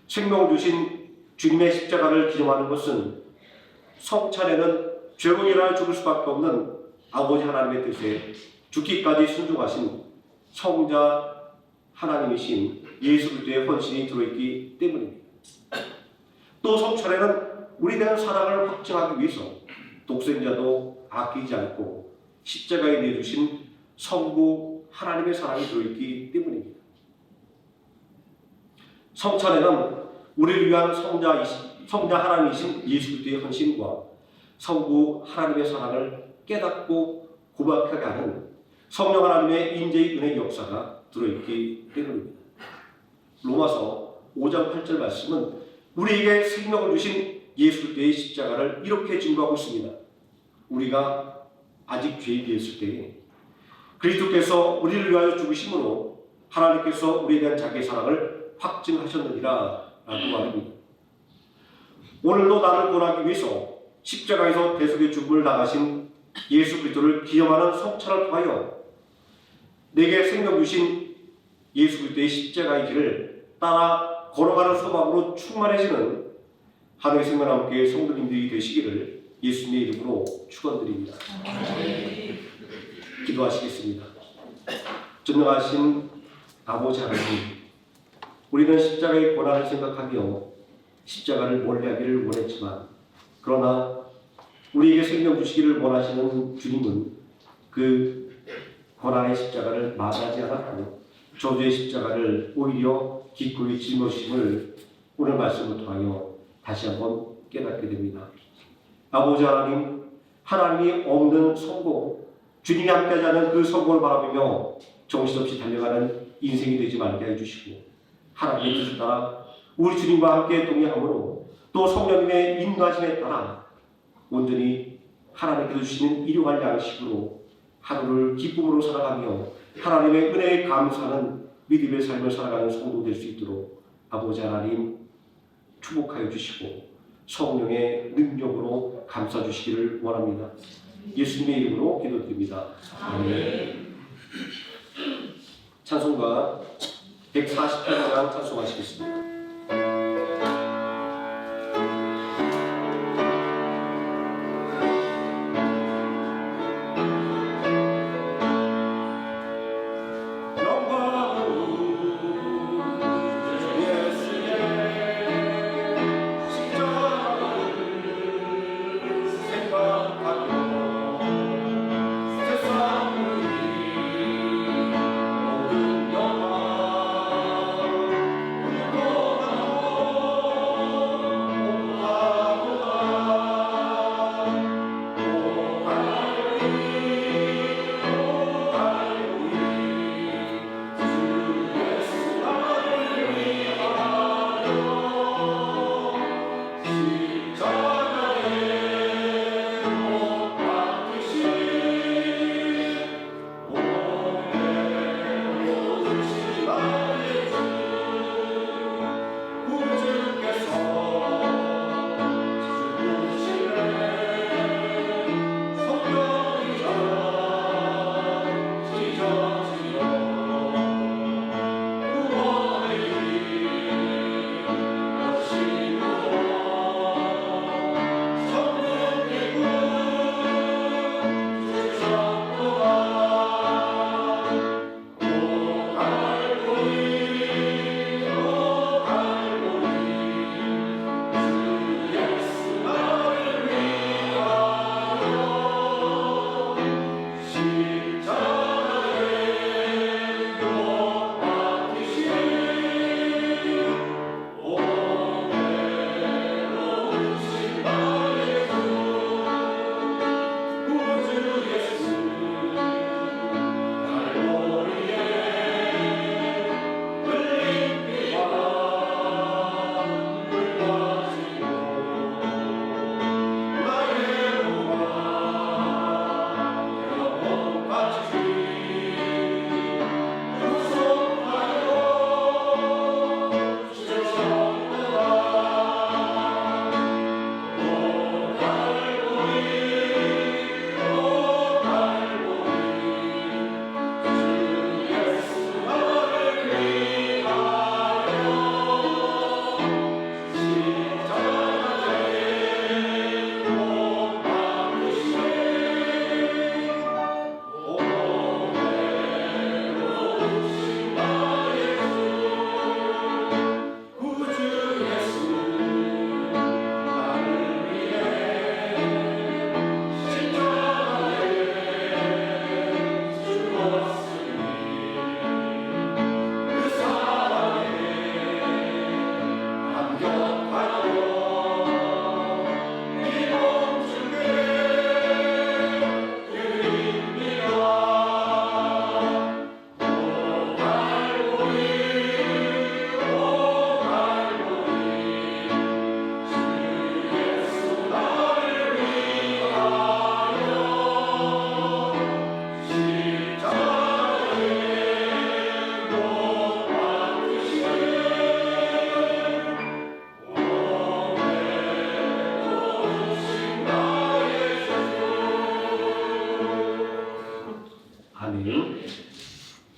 생명을 주신 주님의 십자가를 기념하는 것은 성찬에는 죄로 인하여 죽을 수밖에 없는 아버지 하나님의 뜻에 죽기까지 순종하신 성자 하나님이신 예수 그리스도의 헌신이 들어있기 때문입니다. 또 성찬에는 우리에 대한 사랑을 확증하기 위해서 독생자도 아끼지 않고 십자가에 내주신 성부 하나님의 사랑이 들어있기 때문입니다. 성찬에는 우리를 위한 성자 하나님이신 예수 그리스도의 헌신과 성부 하나님의 사랑을 깨닫고 고백하게 하는 성령 하나님의 인재의 은혜의 역사가 들어있기 때문입니다. 로마서 5장 8절 말씀은 우리에게 생명을 주신 예수 그리스도의 십자가를 이렇게 증거하고 있습니다. 우리가 아직 죄에 비했을 때에 그리스도께서 우리를 위하여 죽으심으로 하나님께서 우리에 대한 자기의 사랑을 확증하셨느니라 라고 말합니다. 오늘도 나를 구원하기 위해서 십자가에서 대속의 죽음을 당하신 예수 그리스도를 기념하는 성찬을 통하여 내게 생명 주신 예수 그리스도의 십자가의 길을 따라 걸어가는 소망으로 충만해지는 하늘의 생명함께 성도님들이 되시기를 예수님의 이름으로 축원드립니다. 기도하시겠습니다. 전능하신 아버지 하나님, 우리는 십자가의 고난을 생각하며 십자가를 멀리하기를 원했지만 그러나 우리에게 생명 주시기를 원하시는 주님은 그 고난의 십자가를 마다하지 않았고 저주의 십자가를 오히려 기꺼이 짊어지심을 오늘 말씀을 통하여 다시 한번 깨닫게 됩니다. 아버지 하나님, 하나님이 없는 성공, 주님이 함께하지 않은 그 성공을 바라보며 정신없이 달려가는 인생이 되지 말게 해주시고 하나님의 뜻을 따라 우리 주님과 함께 동행함으로 또 성령님의 인도하심에 따라 온전히 하나님께서 주시는 일용할 양식으로 하루를 기쁨으로 살아가며 하나님의 은혜에 감사하는 믿음의 삶을 살아가는 성도 될 수 있도록 아버지 하나님 축복하여 주시고 성령의 능력으로 감싸주시기를 원합니다. 예수님의 이름으로 기도드립니다. 아멘. 찬송가 148장 찬송하시겠습니다.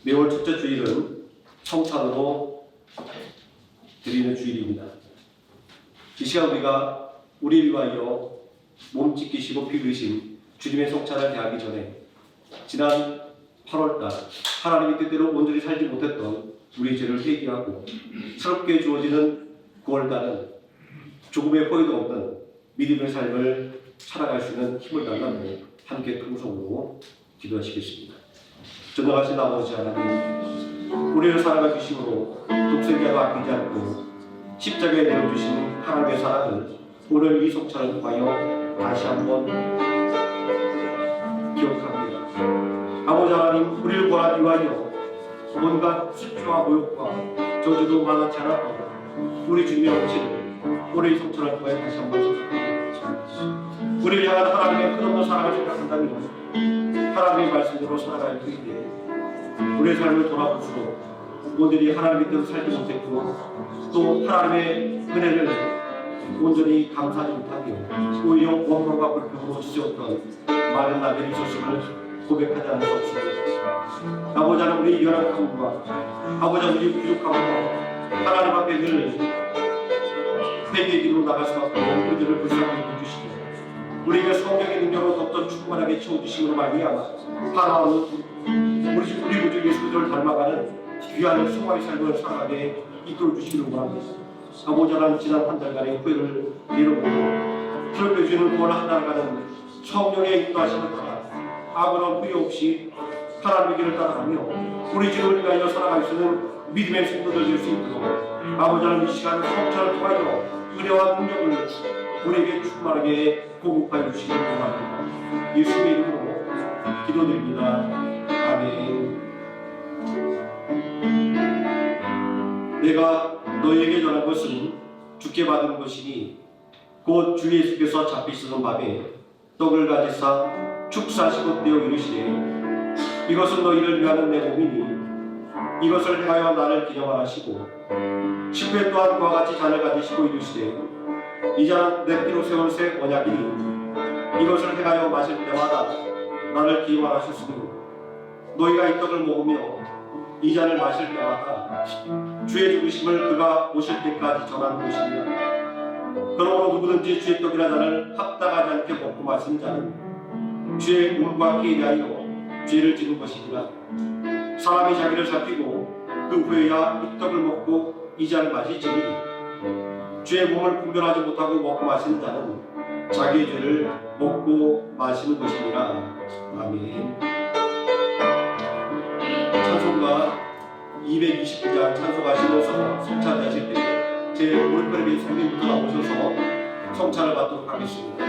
매월 첫째 주일은 성찬으로 드리는 주일입니다. 이 시간 우리가 우리를 위하여 몸 찢기시고 피 흘리신 주님의 성찬을 대하기 전에 지난 8월달 하나님의 뜻대로 온전히 살지 못했던 우리 죄를 회개하고 새롭게 주어지는 9월달은 조금의 허위도 없는 믿음의 삶을 살아갈 수 있는 힘을 달라고 함께 통성으로 기도하시겠습니다. 전능하신 아버지 하나님, 우리를 사랑해 주심으로 독생자도 아끼지 않고 십자가에 내어주신 하나님의 사랑을 오늘 이 성찬을 통하여 다시 한번 기억합니다. 아버지 하나님, 우리를 구하기 위하여 온갖 수치와 모욕과 저주도 만하지 않았던 우리 주님의 억지를 오늘 이 성찬을 통하여 다시 한번 생각합니다. 우리를 향한 하나님의 끝없는 사랑을 생각한다면 하나님의 말씀대로 살아갈 때에 우리의 삶을 돌아보시고 오늘이 하나님의 뜻을 살지 못했고 또 하나님의 은혜를 온전히 감사하지 못하며 오히려 원망과 불평으로 지었던 마른 나비의 소식을 고백하지 않을 수 없습니다. 아버지 하나님, 우리 연약함과 아버지 하나님, 우리 부족함과 하나님 앞에 늘 회개의 길로 나갈 수밖에 없는 우리들을 불쌍히 여겨주시고 우리에게 성령의 능력으로 더욱더 충만하게 채워주심으로 말미암아 하나님 우리 구주 예수 그리스도를 닮아가는 귀한 성화의 삶을 살아가게 이끌어 주시기를 원합니다. 아버지 하나님, 지난 한 달간의 후회를 내려놓고 설교주는 구원 한 달간은 성령의 인도하심을 따라 아무런 후회 없이 하나님의 길을 따라가며 우리 주님을 위하여 살아갈 수 있는 믿음의 성도들 될 수 있도록 아버지 하나님, 이 시간 성찰을 통하여 은혜와 능력을 우리에게 충만하게 공급하여 주시기 원합니다. 예수의 이름으로 기도드립니다. 아멘. 내가 너희에게 전한 것은 주께 받은 것이니 곧 주 예수께서 잡히시던 밤에 떡을 가지사 축사하시고 떼어 이르시되 이것은 너희를 위하는 내 몸이니 이것을 행하여 나를 기념하라 하시고 십회 또한 그와 같이 잔을 가지시고 이르시되 이 잔은 내 피로 세운 새 언약이니 이것을 행하여 마실 때마다 나를 기념하라 하셨으니 너희가 이 떡을 먹으며 이 잔을 마실 때마다 주의 죽으심을 그가 오실 때까지 전하는 것입니다. 그러므로 누구든지 주의 떡이나 잔을 합당하지 않게 먹고 마시는 자는 주의 몸과 피에 대하여 죄를 지는 것이니라. 사람이 자기를 살피고 그 후에야 이 떡을 먹고 이 잔을 마시지니 주의 몸을 분별하지 못하고 먹고 마시는 자는 자기의 죄를 먹고 마시는 것이니라. 아멘. 찬송가 229장 찬송하시면서 성찬하실 때 제 오른편에 성님부터 나오셔서 성찬을 받도록 하겠습니다.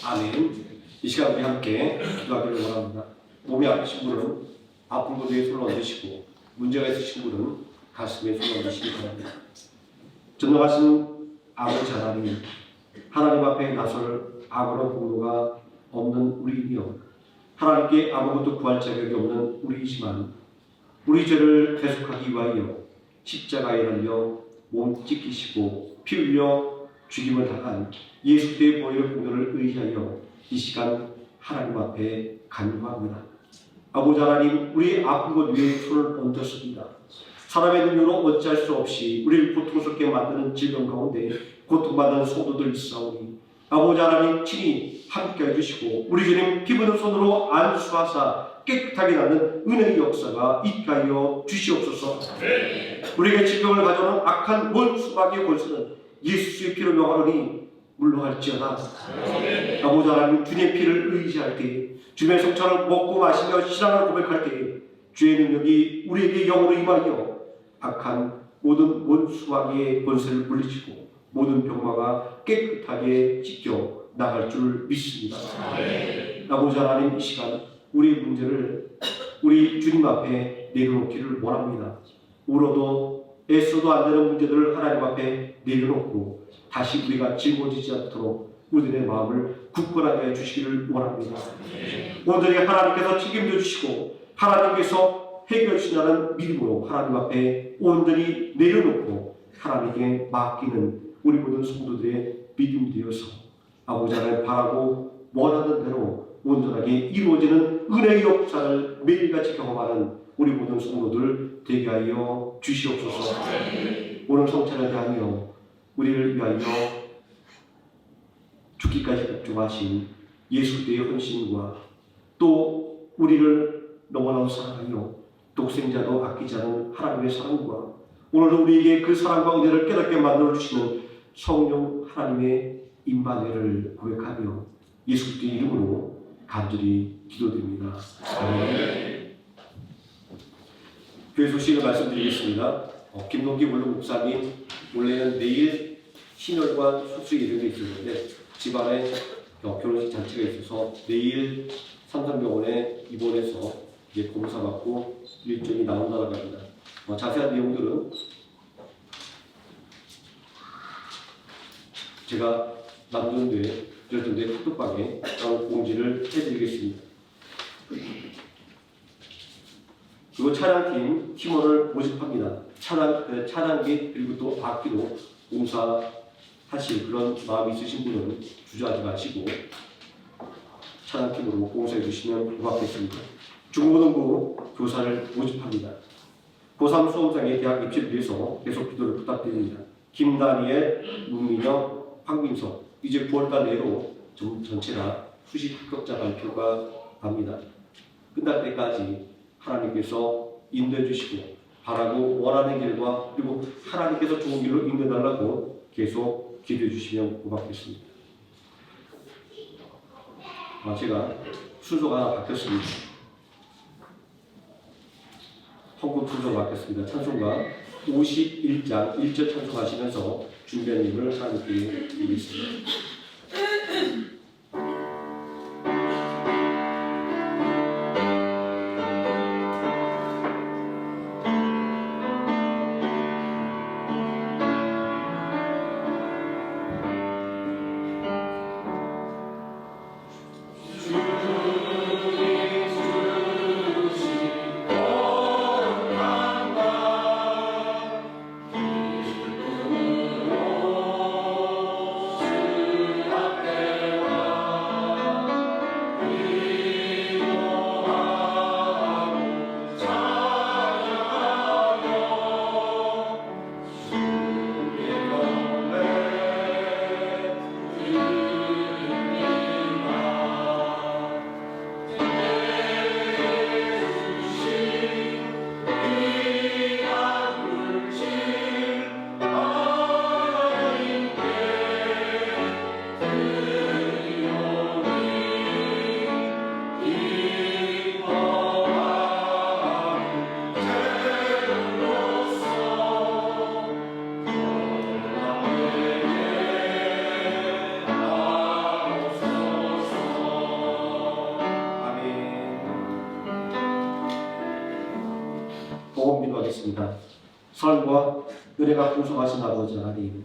아멘. 이 시간 우리 함께 기도하기를 원합니다. 몸이 아프신 분은 아픈 곳에 손을 얹으시고 문제가 있으신 분은 가슴에 손을 얹으시기 바랍니다. 전능하신 아버지 하나님, 하나님 앞에 나설 아무런 공로가 없는 우리이며 하나님께 아무것도 구할 자격이 없는 우리이지만 우리 죄를 대속하기 위하여 십자가에 달려 몸 찢기시고 피 흘려 죽임을 당한 예수 그리스도의 보혈의 공로를 의지하여 이 시간 하나님 앞에 간구합니다. 아버지 하나님, 우리 아픈 것 위에 손을 얹었습니다. 사람의 능력으로 어찌할 수 없이 우리를 고통스럽게 만드는 질병 가운데 고통받는 성도들 있사오니 아버지 하나님 친히 함께해 주시고 우리 주님 피 묻은 손으로 안수하사 깨끗하게 낫는 은혜의 역사가 있게 하여 주시옵소서. 우리에게 질병을 가져오는 악한 먼 수박의 권세는 예수의 피로 명하노니 물러갈지어다. 아버지 하나님, 주님의 피를 의지할 때에 주님의 성찬을 먹고 마시며 신앙을 고백할 때에 주의 능력이 우리에게 영으로 임하여 악한 모든 원수마귀의 권세를 물리치고 모든 병마가 깨끗하게 찢겨 나갈 줄 믿습니다. 아버지 하나님, 이 시간 우리의 문제를 우리 주님 앞에 내려놓기를 원합니다. 울어도 애써도 안 되는 문제들을 하나님 앞에 내려놓고 다시 우리가 짊어지지 않도록 우리들의 마음을 굳건하게 해주시기를 원합니다. 오늘이 하나님께서 책임져 주시고 하나님께서 해결해 주신다는 믿음으로 하나님 앞에 온전히 내려놓고 하나님께 맡기는 우리 모든 성도들의 믿음이 되어서 아버지 하나님 바라고 원하는 대로 온전하게 이루어지는 은혜의 역사를 매일같이 경험하는 우리 모든 성도들 되게 하여 주시옵소서. 오늘 성찬을 대하여 우리를 위하여 죽기까지 복종하신 예수 그리스도의 헌신과 또 우리를 너무나 사랑하여 독생자도 아끼지 않은 하나님의 사랑과 오늘도 우리에게 그 사랑과 은혜를 깨닫게 만들어 주시는 성령 하나님의 임마누엘을 고백하며 예수 그리스도의 이름으로 간절히 기도드립니다. 아멘. 교회 소식을 말씀드리겠습니다. 김동기 원로 목사님 원래는 내일 신혈관 수술 예정돼 있었는데 집안에 결혼식 잔치가 있어서 내일 삼성병원에 입원해서 이제 검사받고 일정이 나온다고 합니다. 자세한 내용들은 제가 남동도에 여전대 카톡방에 공지를 해드리겠습니다. 그리고 찬양팀 팀원을 모집합니다. 찬양 및 그리고 또 악기도 봉사하실 그런 마음이 있으신 분은 주저하지 마시고 찬양팀으로 봉사해 주시면 고맙겠습니다. 중고등부 교사를 모집합니다. 고3 수험생의 대학 입시를 위해서 계속 기도를 부탁드립니다. 김다니엘, 문민영, 황민석 이제 9월달 내로 전체가 수시 합격자 발표가 납니다. 끝날 때까지 하나님께서 인도해 주시고 바라고 원하는 길과 그리고 하나님께서 좋은 길로 인도해달라고 계속 기도해 주시면 고맙겠습니다. 제가 순서가 하나 바뀌었습니다. 헌금 순서가 바뀌었습니다. 찬송가 51장 1절 찬송하시면서 준비한 예물을 하나님께 드리겠습니다. 기도하겠습니다. 사랑과 은혜가 풍성하신 아버지 하나님,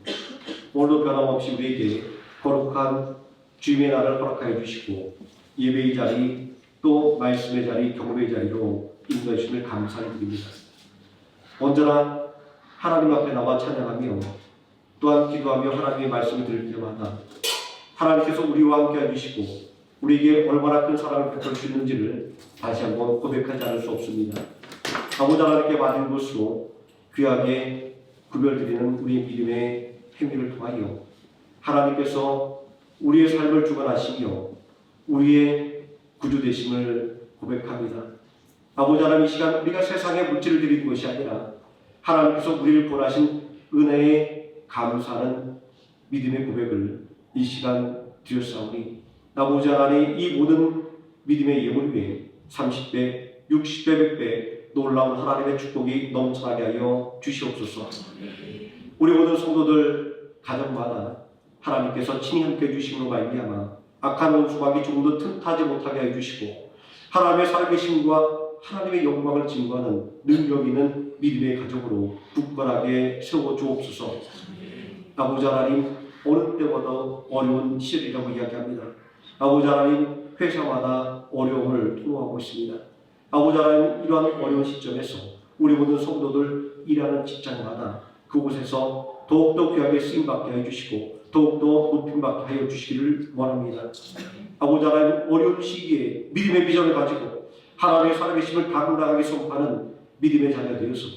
오늘도 변함없이 우리에게 거룩한 주님의 날을 허락하여 주시고 예배의 자리 또 말씀의 자리, 경배의 자리로 인도해 주심을 감사히 드립니다. 언제나 하나님 앞에 나와 찬양하며 또한 기도하며 하나님의 말씀을 들을 때마다 하나님께서 우리와 함께 해주시고 우리에게 얼마나 큰 사랑을 베풀 수 있는지를 다시 한번 고백하지 않을 수 없습니다. 아버지 하나님께 받은 것으로 귀하게 구별드리는 우리의 믿음의 행위를 통하여 하나님께서 우리의 삶을 주관하시며 우리의 구주 되심을 고백합니다. 아버지 하나님, 이 시간 우리가 세상에 물질을 드리는 것이 아니라 하나님께서 우리를 보내신 은혜에 감사하는 믿음의 고백을 이 시간 드렸사오니 아버지 하나님, 이 모든 믿음의 예물 위에 30배, 60배, 100배 놀라운 하나님의 축복이 넘쳐나게 하여 주시옵소서. 우리 모든 성도들 가정마다 하나님께서 친히 함께 해주심으로 말미암아 악한 원수막이 조금 더 틈타지 못하게 해주시고 하나님의 살아계심과 하나님의 영광을 증거하는 능력 있는 믿음의 가족으로 굳건하게 세워주옵소서. 아버지 하나님, 어느 때보다 어려운 시절이라고 이야기합니다. 아버지 하나님, 회사마다 어려움을 토로하고 있습니다. 아버지 하나님, 이러한 어려운 시점에서 우리 모든 성도들 일하는 직장마다 그곳에서 더욱더 귀하게 쓰임받게 해주시고 더욱더 높임받게 하여 주시기를 원합니다. 아버지 하나님, 어려운 시기에 믿음의 비전을 가지고 하나님의 살아계심을 당당하게 선포하는 믿음의 자녀 되어서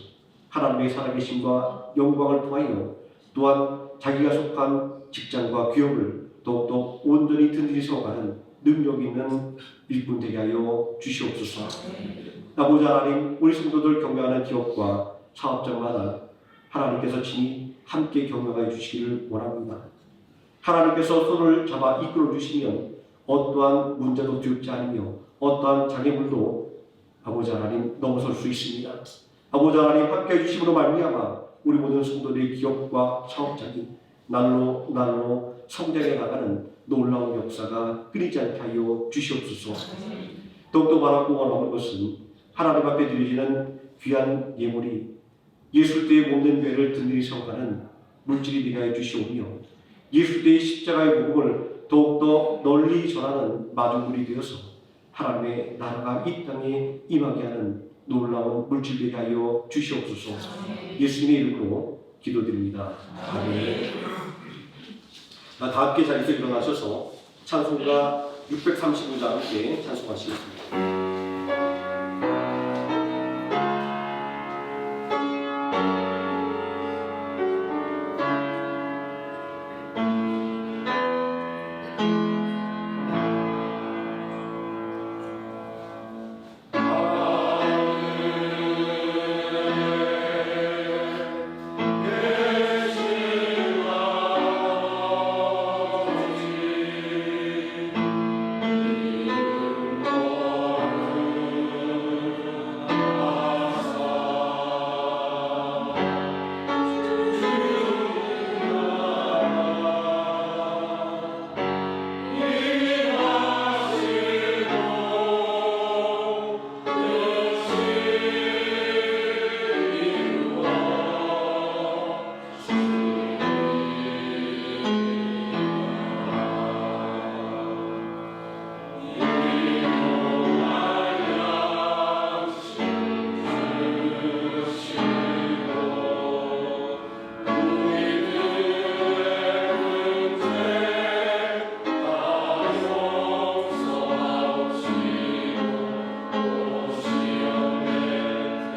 하나님의 살아계심과 영광을 통하여 또한 자기가 속한 직장과 기업을 더욱더 온전히 든든히 세워가는 능력 있는 일꾼 되게 하여 주시옵소서. 아버지 하나님, 우리 성도들 경영하는 기업과 사업장마다 하나님께서 친히 함께 경영하여 주시기를 원합니다. 하나님께서 손을 잡아 이끌어 주시면 어떠한 문제도 두렵지 않으며 어떠한 장애물도 아버지 하나님 넘어설 수 있습니다. 아버지 하나님, 함께 해주심으로 말미암아 우리 모든 성도들의 기업과 사업장이 날로 성장해 나가는 놀라운 역사가 끊이지 않게 하여 주시옵소서. 더욱더 바라고 원하는 것은 하나님 앞에 드려지는 귀한 예물이 예수 그리스도의 몸된 교회를 든든히 세워가는 물질이 되게 하여 주시오며 예수 그리스도의 십자가의 복음을 더욱더 널리 전하는 마중물이 되어서 하나님의 나라가 이 땅에 임하게 하는 놀라운 물질 되게 하여 주시옵소서. 예수님의 이름으로 기도드립니다. 아멘. 다 함께 자리에서 일어나셔서 찬송가 635장 함께 찬송하시겠습니다.